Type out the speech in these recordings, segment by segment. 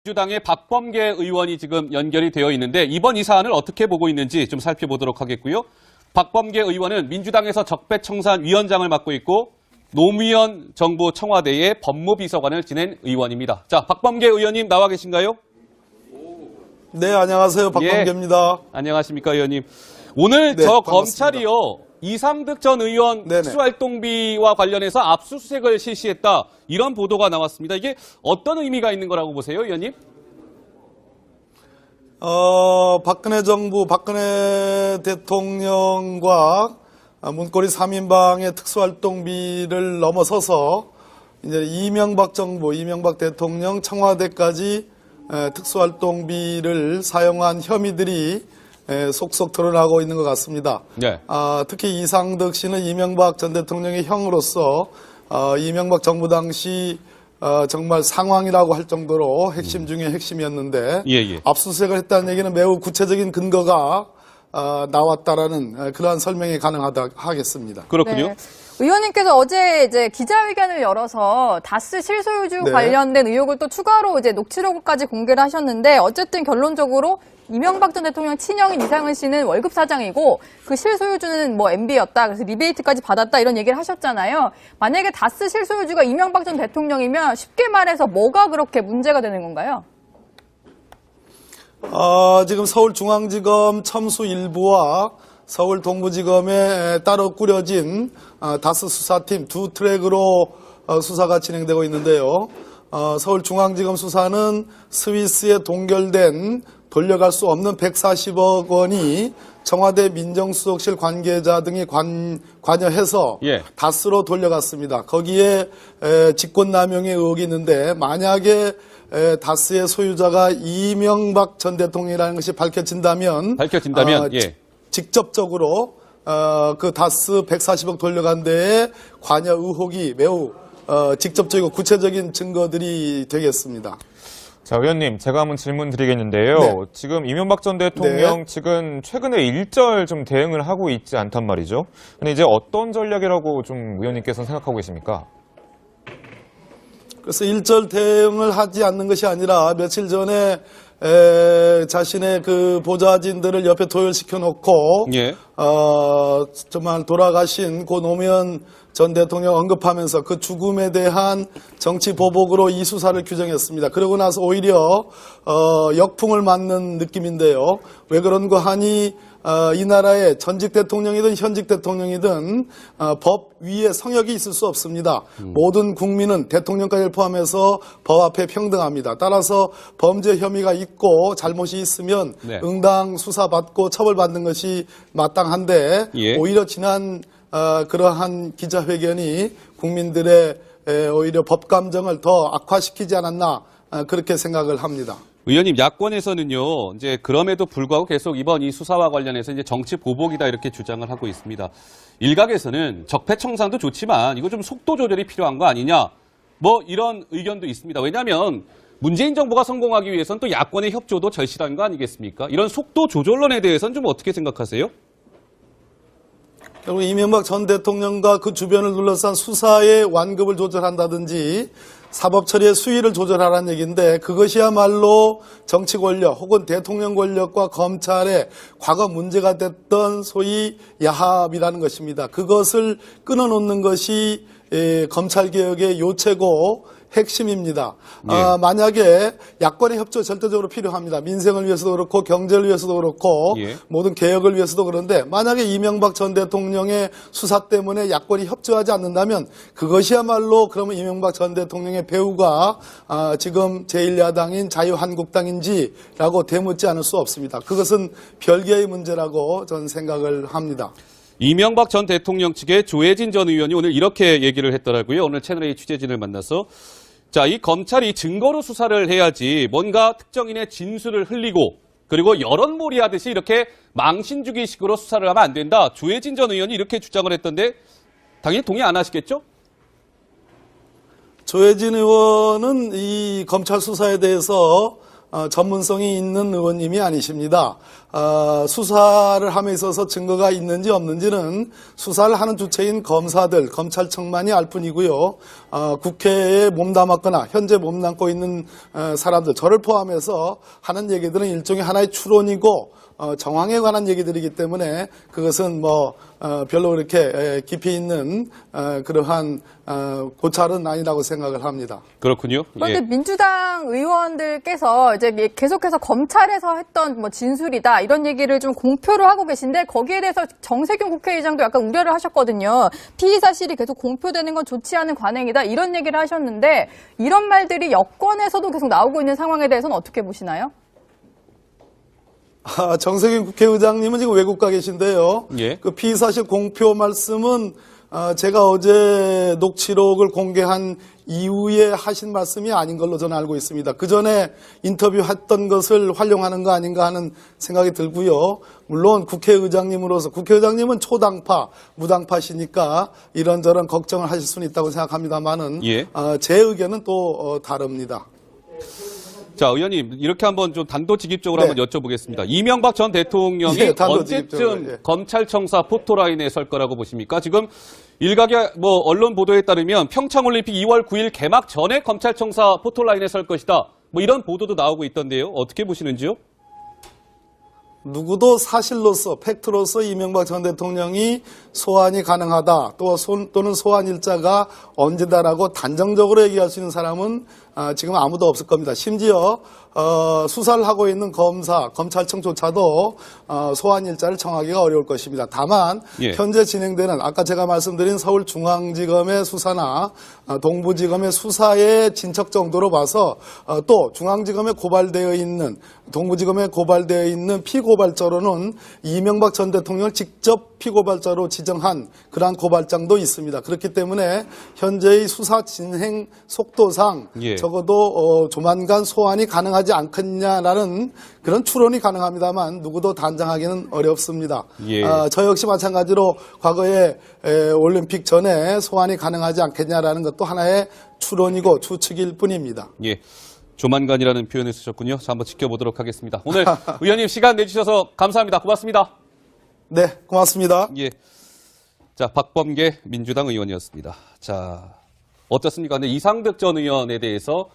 민주당의 박범계 의원이 지금 연결이 되어 있는데 이번 이 사안을 어떻게 보고 있는지 좀 살펴보도록 하겠고요. 박범계 의원은 민주당에서 적폐청산위원장을 맡고 있고 노무현 정부 청와대의 법무비서관을 지낸 의원입니다. 자, 박범계 의원님 나와 계신가요? 네, 안녕하세요. 박범계입니다. 예, 안녕하십니까, 의원님. 오늘 네, 저 반갑습니다. 검찰이요. 이상득 전 의원 네네. 특수활동비와 관련해서 압수수색을 실시했다. 이런 보도가 나왔습니다. 이게 어떤 의미가 있는 거라고 보세요, 의원님? 박근혜 정부, 박근혜 대통령과 문고리 3인방의 특수활동비를 넘어서서 이제 이명박 정부, 이명박 대통령 청와대까지 특수활동비를 사용한 혐의들이 속속 드러나고 있는 것 같습니다. 네. 특히 이상득 씨는 이명박 전 대통령의 형으로서 이명박 정부 당시 정말 상황이라고 할 정도로 핵심 중에 핵심이었는데 예. 압수수색을 했다는 얘기는 매우 구체적인 근거가 나왔다라는 그러한 설명이 가능하다 하겠습니다. 그렇군요. 네. 의원님께서 어제 이제 기자회견을 열어서 다스 실소유주 네. 관련된 의혹을 또 추가로 이제 녹취록까지 공개를 하셨는데 어쨌든 결론적으로 이명박 전 대통령 친형인 이상은 씨는 월급 사장이고 그 실소유주는 뭐 MB였다. 그래서 리베이트까지 받았다 이런 얘기를 하셨잖아요. 만약에 다스 실소유주가 이명박 전 대통령이면 쉽게 말해서 뭐가 그렇게 문제가 되는 건가요? 지금 서울중앙지검 첨수 1부와 서울 동부지검에 따로 꾸려진 다스 수사팀 두 트랙으로 수사가 진행되고 있는데요. 서울중앙지검 수사는 스위스에 동결된 돌려갈 수 없는 140억 원이 청와대 민정수석실 관계자 등이 관여해서 다스로 돌려갔습니다. 거기에 직권남용의 의혹이 있는데 만약에 다스의 소유자가 이명박 전 대통령이라는 것이 밝혀진다면 직접적으로 그 다스 140억 돌려간 데에 관여 의혹이 매우 직접적이고 구체적인 증거들이 되겠습니다. 자, 의원님, 제가 한번 질문 드리겠는데요. 네. 지금 이명박 전 대통령 측은 최근에 일절 좀 대응을 하고 있지 않단 말이죠. 근데 이제 어떤 전략이라고 좀 의원님께서는 생각하고 계십니까? 그래서 일절 대응을 하지 않는 것이 아니라 며칠 전에 자신의 그 보좌진들을 옆에 도열시켜 놓고 정말 돌아가신 고 노무현 전 대통령 언급하면서 그 죽음에 대한 정치 보복으로 이 수사를 규정했습니다. 그러고 나서 오히려 역풍을 맞는 느낌인데요. 왜 그런가 하니 이 나라의 전직 대통령이든 현직 대통령이든 법 위에 성역이 있을 수 없습니다. 모든 국민은 대통령까지 포함해서 법 앞에 평등합니다. 따라서 범죄 혐의가 있고 잘못이 있으면 응당 수사받고 처벌받는 것이 마땅한데 오히려 지난 그러한 기자회견이 국민들의 오히려 법감정을 더 악화시키지 않았나 그렇게 생각을 합니다. 의원님, 야권에서는요, 이제 그럼에도 불구하고 계속 이번 이 수사와 관련해서 이제 정치 보복이다 이렇게 주장을 하고 있습니다. 일각에서는 적폐청산도 좋지만 이거 좀 속도 조절이 필요한 거 아니냐, 뭐 이런 의견도 있습니다. 왜냐하면 문재인 정부가 성공하기 위해서는 또 야권의 협조도 절실한 거 아니겠습니까? 이런 속도 조절론에 대해서는 좀 어떻게 생각하세요? 결국 이명박 전 대통령과 그 주변을 둘러싼 수사의 완급을 조절한다든지 사법 처리의 수위를 조절하라는 얘기인데 그것이야말로 정치 권력 혹은 대통령 권력과 검찰의 과거 문제가 됐던 소위 야합이라는 것입니다. 그것을 끊어놓는 것이 검찰개혁의 요체고 핵심입니다. 만약에 야권의 협조 절대적으로 필요합니다. 민생을 위해서도 그렇고 경제를 위해서도 그렇고 모든 개혁을 위해서도 그런데 만약에 이명박 전 대통령의 수사 때문에 야권이 협조하지 않는다면 그것이야말로 그러면 이명박 전 대통령의 배우가 지금 제1야당인 자유한국당인지라고 되묻지 않을 수 없습니다. 그것은 별개의 문제라고 저는 생각을 합니다. 이명박 전 대통령 측의 조혜진 전 의원이 오늘 이렇게 얘기를 했더라고요. 오늘 채널A 취재진을 만나서. 자, 이 검찰이 증거로 수사를 해야지 뭔가 특정인의 진술을 흘리고 그리고 여론몰이 하듯이 이렇게 망신주기식으로 수사를 하면 안 된다. 조혜진 전 의원이 이렇게 주장을 했던데 당연히 동의 안 하시겠죠? 조혜진 의원은 이 검찰 수사에 대해서 전문성이 있는 의원님이 아니십니다. 수사를 함에 있어서 증거가 있는지 없는지는 수사를 하는 주체인 검사들, 검찰청만이 알 뿐이고요. 국회에 몸담았거나 현재 몸담고 있는 사람들, 저를 포함해서 하는 얘기들은 일종의 하나의 추론이고 정황에 관한 얘기들이기 때문에 그것은 별로 그렇게 깊이 있는 그러한 고찰은 아니라고 생각을 합니다. 그렇군요. 그런데 민주당 의원들께서 이제 계속해서 검찰에서 했던 진술이다 이런 얘기를 좀 공표를 하고 계신데 거기에 대해서 정세균 국회의장도 약간 우려를 하셨거든요. 피의 사실이 계속 공표되는 건 좋지 않은 관행이다 이런 얘기를 하셨는데 이런 말들이 여권에서도 계속 나오고 있는 상황에 대해서는 어떻게 보시나요? 정세균 국회의장님은 지금 외국 가 계신데요. 예. 그 피의사실 공표 말씀은 제가 어제 녹취록을 공개한 이후에 하신 말씀이 아닌 걸로 저는 알고 있습니다. 그 전에 인터뷰했던 것을 활용하는 거 아닌가 하는 생각이 들고요. 물론 국회의장님으로서 국회의장님은 초당파, 무당파시니까 이런저런 걱정을 하실 수는 있다고 생각합니다만은 예. 제 의견은 또 다릅니다. 자, 의원님, 이렇게 한번 좀 단도직입적으로 네. 한번 여쭤보겠습니다. 이명박 전 대통령이 예, 단도직입적으로, 언제쯤 예. 검찰청사 포토라인에 설 거라고 보십니까? 지금 일각의 언론 보도에 따르면 평창올림픽 2월 9일 개막 전에 검찰청사 포토라인에 설 것이다. 이런 보도도 나오고 있던데요. 어떻게 보시는지요? 누구도 사실로서 팩트로서 이명박 전 대통령이 소환이 가능하다 또는 소환 일자가 언제다라고 단정적으로 얘기할 수 있는 사람은 지금 아무도 없을 겁니다. 심지어 수사를 하고 있는 검찰청조차도 소환 일자를 정하기가 어려울 것입니다. 다만 예. 현재 진행되는 아까 제가 말씀드린 서울중앙지검의 수사나 동부지검의 수사의 진척 정도로 봐서 또 중앙지검에 고발되어 있는 동부지검에 고발되어 있는 피고발자로는 이명박 전 대통령을 직접 피고발자로 지정한 그러한 고발장도 있습니다. 그렇기 때문에 현재의 수사 진행 속도상 예. 적어도 조만간 소환이 가능하지 않겠냐라는 그런 추론이 가능합니다만 누구도 단정하기는 어렵습니다. 예. 저 역시 마찬가지로 과거에 올림픽 전에 소환이 가능하지 않겠냐라는 것도 하나의 추론이고 추측일 뿐입니다. 예. 조만간이라는 표현을 쓰셨군요. 자, 한번 지켜보도록 하겠습니다. 오늘 의원님 시간 내주셔서 감사합니다. 고맙습니다. 네, 고맙습니다. 예. 자, 박범계 민주당 의원이었습니다. 자, 어떻습니까? 근데 이상득 전 의원에 대해서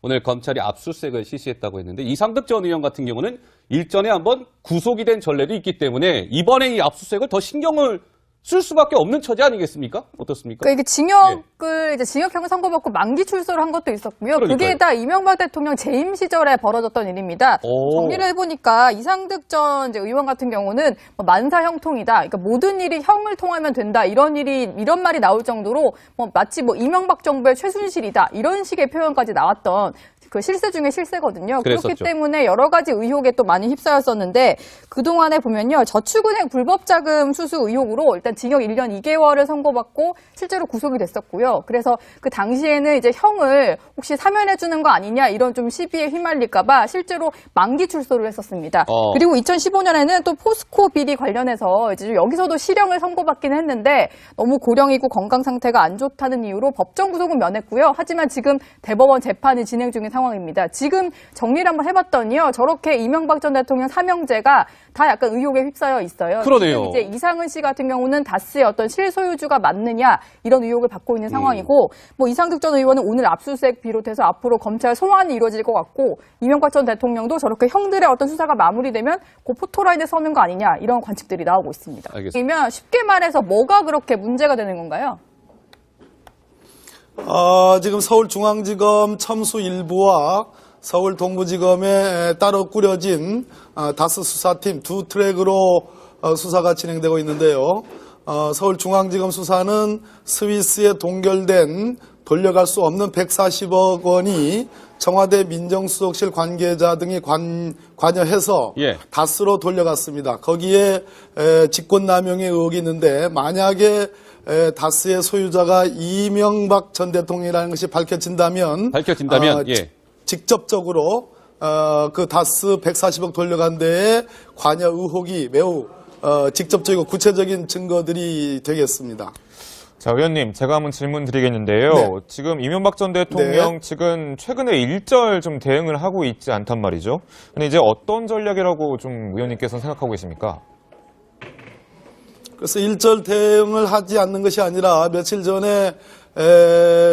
오늘 검찰이 압수수색을 실시했다고 했는데 이상득 전 의원 같은 경우는 일전에 한번 구속이 된 전례도 있기 때문에 이번에 이 압수수색을 더 신경을 쓸 수밖에 없는 처지 아니겠습니까? 어떻습니까? 그러니까 이게 징역을 이제 징역형을 선고받고 만기 출소를 한 것도 있었고요. 그러니까요. 그게 다 이명박 대통령 재임 시절에 벌어졌던 일입니다. 오. 정리를 해보니까 이상득 전 이제 의원 같은 경우는 만사 형통이다. 그러니까 모든 일이 형을 통하면 된다. 이런 말이 나올 정도로 마치 이명박 정부의 최순실이다. 이런 식의 표현까지 나왔던 그 실세 중에 실세거든요. 그랬었죠. 그렇기 때문에 여러 가지 의혹에 또 많이 휩싸였었는데 그동안에 보면요. 저축은행 불법 자금 수수 의혹으로 일단 징역 1년 2개월을 선고받고 실제로 구속이 됐었고요. 그래서 그 당시에는 이제 형을 혹시 사면해 주는 거 아니냐 이런 좀 시비에 휘말릴까 봐 실제로 만기 출소를 했었습니다. 그리고 2015년에는 또 포스코 비리 관련해서 이제 여기서도 실형을 선고받긴 했는데 너무 고령이고 건강 상태가 안 좋다는 이유로 법정 구속은 면했고요. 하지만 지금 대법원 재판이 진행 중인 상황입니다. 지금 정리를 한번 해봤더니요. 저렇게 이명박 전 대통령 삼형제가 다 약간 의혹에 휩싸여 있어요. 그러네요. 지금 이제 이상은 씨 같은 경우는 다스의 어떤 실소유주가 맞느냐 이런 의혹을 받고 있는 상황이고 이상득 전 의원은 오늘 압수수색 비롯해서 앞으로 검찰 소환이 이루어질 것 같고 이명박 전 대통령도 저렇게 형들의 어떤 수사가 마무리되면 그 포토라인에 서는 거 아니냐 이런 관측들이 나오고 있습니다. 알겠습니다. 그러면 쉽게 말해서 뭐가 그렇게 문제가 되는 건가요? 지금 서울중앙지검 첨수 일부와 서울 동부지검에 따로 꾸려진 다스 수사팀 두 트랙으로 수사가 진행되고 있는데요. 서울중앙지검 수사는 스위스에 동결된 돌려갈 수 없는 140억 원이 청와대 민정수석실 관계자 등이 관여해서 예. 다스로 돌려갔습니다. 거기에 직권남용의 의혹이 있는데 만약에 다스의 소유자가 이명박 전 대통령이라는 것이 밝혀진다면 예. 직접적으로 그 다스 140억 돌려간 데에 관여 의혹이 매우 직접적이고 구체적인 증거들이 되겠습니다. 자, 의원님, 제가 한번 질문 드리겠는데요. 네. 지금 이명박 전 대통령 네. 측은 최근에 일절 좀 대응을 하고 있지 않단 말이죠. 근데 이제 어떤 전략이라고 좀 의원님께서 생각하고 계십니까? 그래서 일절 대응을 하지 않는 것이 아니라 며칠 전에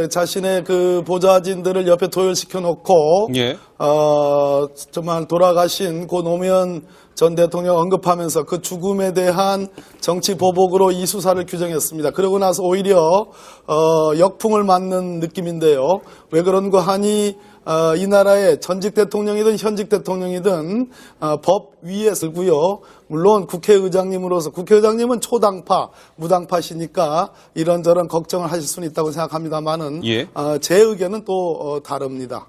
자신의 그 보좌진들을 옆에 도열시켜 놓고 예. 정말 돌아가신 고 노무현 전 대통령 언급하면서 그 죽음에 대한 정치 보복으로 이 수사를 규정했습니다. 그러고 나서 오히려 역풍을 맞는 느낌인데요. 왜 그런가 하니 이 나라의 전직 대통령이든 현직 대통령이든 법 위에 서고요. 물론 국회의장님으로서 국회의장님은 초당파, 무당파시니까 이런저런 걱정을 하실 수는 있다고 생각합니다만은 예. 제 의견은 또 다릅니다.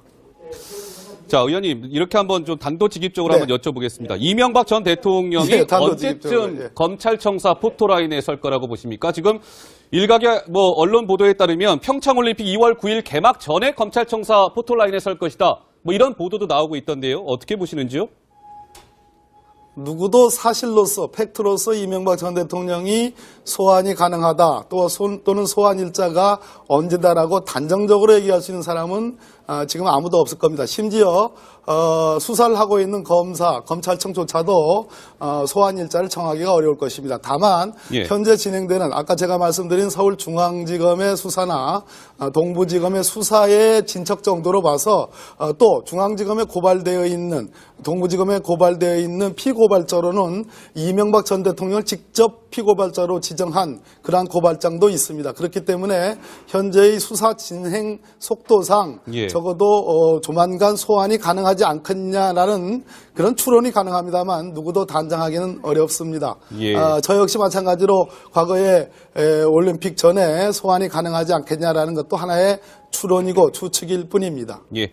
자, 의원님, 이렇게 한번 좀 단도직입적으로 네. 한번 여쭤보겠습니다. 이명박 전 대통령이 예, 단도직입적으로, 언제쯤 예. 검찰청사 포토라인에 설 거라고 보십니까? 지금 일각의 언론 보도에 따르면 평창올림픽 2월 9일 개막 전에 검찰청사 포토라인에 설 것이다. 이런 보도도 나오고 있던데요. 어떻게 보시는지요? 누구도 사실로서 팩트로서 이명박 전 대통령이 소환이 가능하다 또는 소환 일자가 언제다라고 단정적으로 얘기할 수 있는 사람은 지금 아무도 없을 겁니다. 심지어 수사를 하고 있는 검찰청조차도 소환 일자를 정하기가 어려울 것입니다. 다만 예. 현재 진행되는 아까 제가 말씀드린 서울중앙지검의 수사나 동부지검의 수사의 진척 정도로 봐서 또 중앙지검에 고발되어 있는 동부지검에 고발되어 있는 피고발자로는 이명박 전 대통령을 직접 피고발자로 지정한 그러한 고발장도 있습니다. 그렇기 때문에 현재의 수사 진행 속도상 예. 적어도 조만간 소환이 가능하지 않겠냐라는 그런 추론이 가능합니다만 누구도 단정하기는 어렵습니다. 예. 저 역시 마찬가지로 과거에 올림픽 전에 소환이 가능하지 않겠냐라는 것도 하나의 추론이고 추측일 뿐입니다. 예.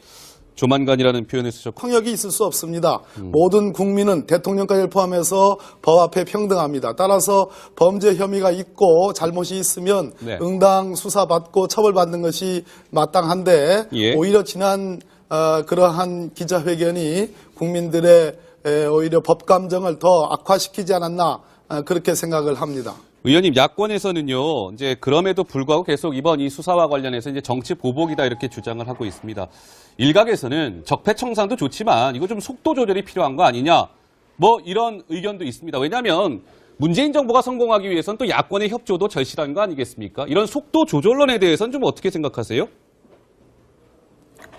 조만간이라는 표현을 쓰셨고. 폭력이 있을 수 없습니다. 모든 국민은 대통령까지 포함해서 법 앞에 평등합니다. 따라서 범죄 혐의가 있고 잘못이 있으면 네. 응당 수사받고 처벌받는 것이 마땅한데 예. 오히려 지난 그러한 기자회견이 국민들의 오히려 법 감정을 더 악화시키지 않았나 그렇게 생각을 합니다. 의원님, 야권에서는요, 이제 그럼에도 불구하고 계속 이번 이 수사와 관련해서 이제 정치 보복이다 이렇게 주장을 하고 있습니다. 일각에서는 적폐청산도 좋지만 이거 좀 속도 조절이 필요한 거 아니냐, 이런 의견도 있습니다. 왜냐하면 문재인 정부가 성공하기 위해서는 또 야권의 협조도 절실한 거 아니겠습니까? 이런 속도 조절론에 대해서는 좀 어떻게 생각하세요?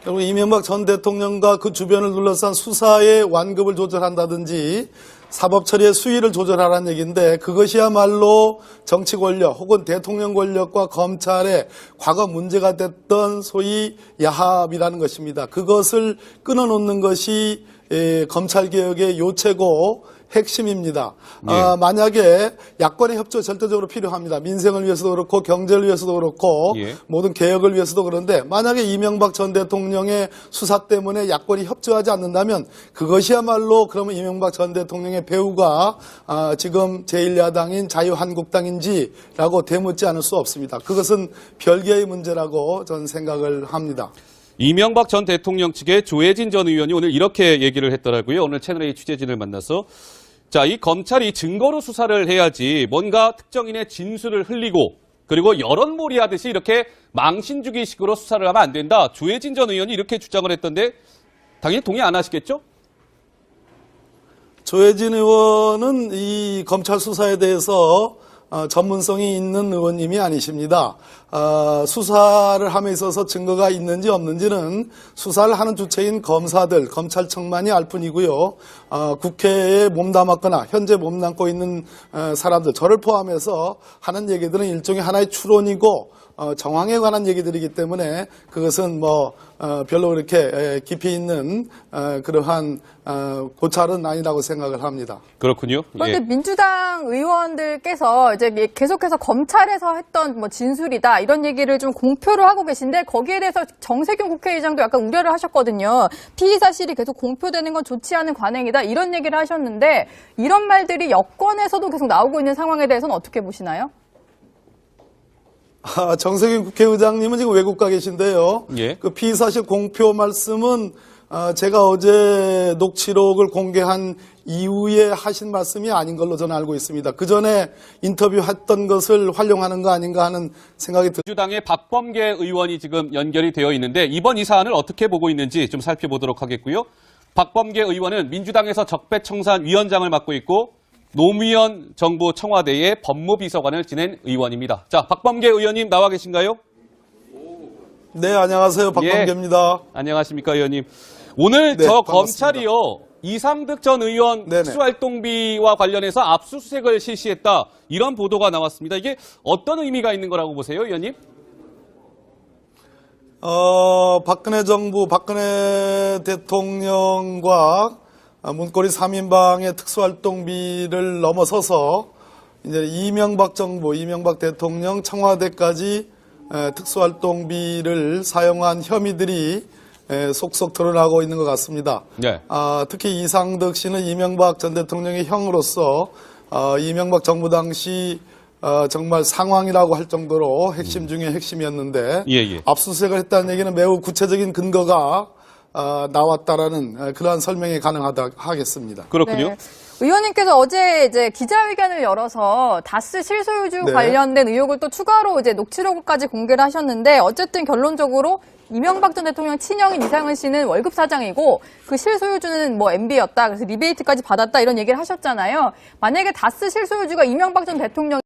결국 이명박 전 대통령과 그 주변을 둘러싼 수사의 완급을 조절한다든지 사법 처리의 수위를 조절하라는 얘기인데 그것이야말로 정치 권력 혹은 대통령 권력과 검찰의 과거 문제가 됐던 소위 야합이라는 것입니다. 그것을 끊어놓는 것이 검찰개혁의 요체고 핵심입니다. 예. 만약에 야권의 협조 절대적으로 필요합니다. 민생을 위해서도 그렇고 경제를 위해서도 그렇고 예. 모든 개혁을 위해서도 그런데 만약에 이명박 전 대통령의 수사 때문에 야권이 협조하지 않는다면 그것이야말로 그러면 이명박 전 대통령의 배우가 지금 제1야당인 자유한국당인지라고 되묻지 않을 수 없습니다. 그것은 별개의 문제라고 저는 생각을 합니다. 이명박 전 대통령 측의 조혜진 전 의원이 오늘 이렇게 얘기를 했더라고요. 오늘 채널A 취재진을 만나서. 자, 이 검찰이 증거로 수사를 해야지 뭔가 특정인의 진술을 흘리고 그리고 여론몰이 하듯이 이렇게 망신주기식으로 수사를 하면 안 된다. 조혜진 전 의원이 이렇게 주장을 했던데 당연히 동의 안 하시겠죠? 조혜진 의원은 이 검찰 수사에 대해서 전문성이 있는 의원님이 아니십니다. 수사를 함에 있어서 증거가 있는지 없는지는 수사를 하는 주체인 검사들, 검찰청만이 알 뿐이고요. 국회에 몸담았거나 현재 몸담고 있는 사람들, 저를 포함해서 하는 얘기들은 일종의 하나의 추론이고 정황에 관한 얘기들이기 때문에 그것은 별로 그렇게 깊이 있는 그러한 고찰은 아니라고 생각을 합니다. 그렇군요. 그런데 예. 민주당 의원들께서 이제 계속해서 검찰에서 했던 진술이다 이런 얘기를 좀 공표를 하고 계신데 거기에 대해서 정세균 국회의장도 약간 우려를 하셨거든요. 피의 사실이 계속 공표되는 건 좋지 않은 관행이다 이런 얘기를 하셨는데 이런 말들이 여권에서도 계속 나오고 있는 상황에 대해서는 어떻게 보시나요? 정세균 국회의장님은 지금 외국 가 계신데요. 예. 그 피의사실 공표 말씀은 제가 어제 녹취록을 공개한 이후에 하신 말씀이 아닌 걸로 저는 알고 있습니다. 그 전에 인터뷰했던 것을 활용하는 거 아닌가 하는 생각이 듭니다. 민주당의 박범계 의원이 지금 연결이 되어 있는데 이번 이 사안을 어떻게 보고 있는지 좀 살펴보도록 하겠고요. 박범계 의원은 민주당에서 적폐청산위원장을 맡고 있고 노무현 정부 청와대의 법무비서관을 지낸 의원입니다. 자, 박범계 의원님 나와 계신가요? 네, 안녕하세요. 박범계입니다. 안녕하십니까, 의원님. 오늘 네, 저 반갑습니다. 검찰이요. 이상득 전 의원 네네. 특수활동비와 관련해서 압수수색을 실시했다. 이런 보도가 나왔습니다. 이게 어떤 의미가 있는 거라고 보세요, 의원님? 박근혜 정부, 박근혜 대통령과 문고리 3인방의 특수활동비를 넘어서서 이제 이명박 정부, 이명박 대통령 청와대까지 특수활동비를 사용한 혐의들이 속속 드러나고 있는 것 같습니다. 네. 특히 이상득 씨는 이명박 전 대통령의 형으로서 이명박 정부 당시 정말 상황이라고 할 정도로 핵심 중에 핵심이었는데 예. 압수수색을 했다는 얘기는 매우 구체적인 근거가 나왔다라는 그러한 설명이 가능하다 하겠습니다. 그렇군요. 네. 의원님께서 어제 이제 기자회견을 열어서 다스 실소유주 네. 관련된 의혹을 또 추가로 이제 녹취록까지 공개를 하셨는데 어쨌든 결론적으로 이명박 전 대통령 친형인 이상은 씨는 월급 사장이고 그 실소유주는 뭐 MB였다. 그래서 리베이트까지 받았다 이런 얘기를 하셨잖아요. 만약에 다스 실소유주가 이명박 전 대통령